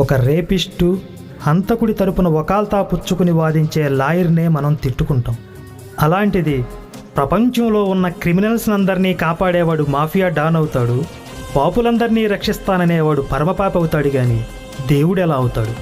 ఒక రేపిస్టు, హంతకుడి తరపున వకాల్తా పుచ్చుకుని వాదించే లాయర్నే మనం తిట్టుకుంటాం. అలాంటిది ప్రపంచంలో ఉన్న క్రిమినల్స్ అందరినీ కాపాడేవాడు మాఫియా డాన్ అవుతాడు, పాపులందరినీ రక్షిస్తాననేవాడు పరమపాప అవుతాడు, కానీ దేవుడు ఎలా అవుతాడు?